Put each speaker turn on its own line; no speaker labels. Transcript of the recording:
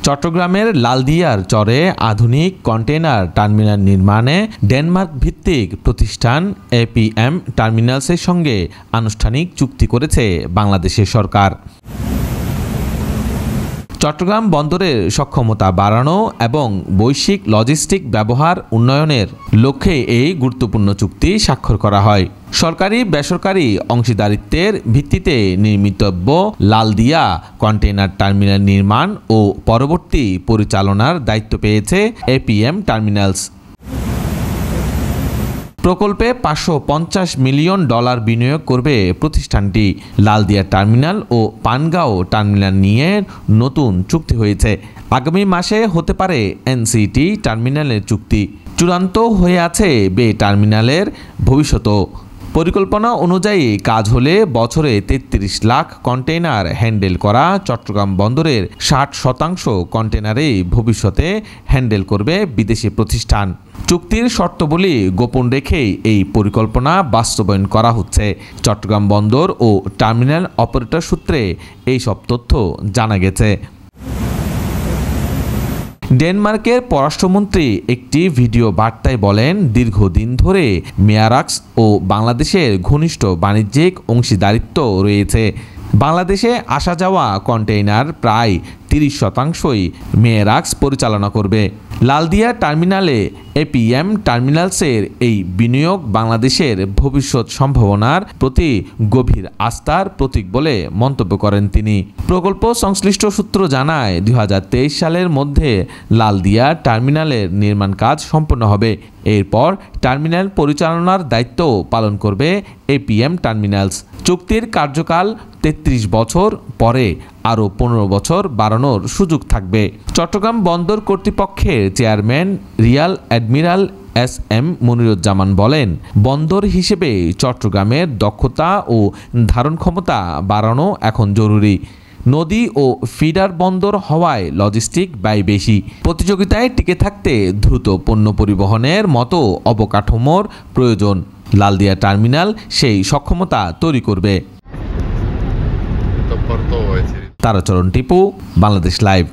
চট্টগ্রামের লালদিয়ার চরে আধুনিক কন্টেইনার টার্মিনাল নির্মাণে ডেনমার্ক ভিত্তিক প্রতিষ্ঠান এপিএম টার্মিনালসের সঙ্গে আনুষ্ঠানিক চুক্তি করেছে বাংলাদেশের সরকার। চট্টগ্রাম বন্দরের সক্ষমতা বাড়ানো এবং বৈশ্বিক লজিস্টিক ব্যবহার উন্নয়নের লক্ষ্যে এই গুরুত্বপূর্ণ চুক্তি স্বাক্ষর করা হয়। সরকারি বেসরকারি অংশীদারিত্বের ভিত্তিতে নির্মিতব্য লালদিয়া কন্টেইনার টার্মিনাল নির্মাণ ও পরবর্তী পরিচালনার দায়িত্ব পেয়েছে এপিএম টার্মিনালস। প্রকল্পে $550 মিলিয়ন বিনিয়োগ করবে প্রতিষ্ঠানটি। লালদিয়া টার্মিনাল ও পানগাঁও টার্মিনাল নিয়ে নতুন চুক্তি হয়েছে। আগামী মাসে হতে পারে এনসিটি টার্মিনালের চুক্তি। চূড়ান্ত হয়ে আছে বে টার্মিনালের ভবিষ্যৎও। পরিকল্পনা অনুযায়ী কাজ হলে বছরে 33 লাখ কন্টেইনার হ্যান্ডেল করা চট্টগ্রাম বন্দরের 60% কন্টেইনারেই ভবিষ্যতে হ্যান্ডেল করবে বিদেশি প্রতিষ্ঠান। চুক্তির শর্তাবলী গোপন রেখেই এই পরিকল্পনা বাস্তবায়ন করা হচ্ছে। চট্টগ্রাম বন্দর ও টার্মিনাল অপারেটর সূত্রে এইসব তথ্য জানা গেছে। ডেনমার্কের পররাষ্ট্রমন্ত্রী একটি ভিডিও বার্তায় বলেন, দীর্ঘদিন ধরে মেয়ারাক্স ও বাংলাদেশের ঘনিষ্ঠ বাণিজ্যিক অংশীদারিত্ব রয়েছে। বাংলাদেশে আসা যাওয়া কন্টেইনার প্রায় 30%ই মেয়ারাক্স পরিচালনা করবে। লালদিয়া টার্মিনালে এপিএম টার্মিনালসের এই বিনিয়োগ বাংলাদেশের ভবিষ্যৎ সম্ভাবনার প্রতি গভীর আস্থার প্রতীক বলে মন্তব্য করেন তিনি। প্রকল্প সংশ্লিষ্ট সূত্র জানায়, 2023 সালের মধ্যে লালদিয়া টার্মিনালের নির্মাণ কাজ সম্পন্ন হবে। এরপর টার্মিনাল পরিচালনার দায়িত্ব পালন করবে এপিএম টার্মিনালস। চুক্তির কার্যকাল 33 বছর, পরে আরও 15 বছর বাড়ানোর সুযোগ থাকবে। চট্টগ্রাম বন্দর কর্তৃপক্ষের chairman Real admiral SM. Moniruzzaman বলেন, বন্দর হিসেবে চট্টগ্রামের দক্ষতা ও ধারণ ক্ষমতা বাড়ানো এখন জরুরি। নদী ও ফিডার বন্দর হওয়ায় লজিস্টিক ব্যয় বেশি। প্রতিযোগিতায় টিকে থাকতে দ্রুত পণ্য পরিবহনের মতো অবকাঠামোর প্রয়োজন। লালদিয়া টার্মিনাল সেই সক্ষমতা তৈরি করবে। তারাচরণ টিপু, বাংলাদেশ লাইভ।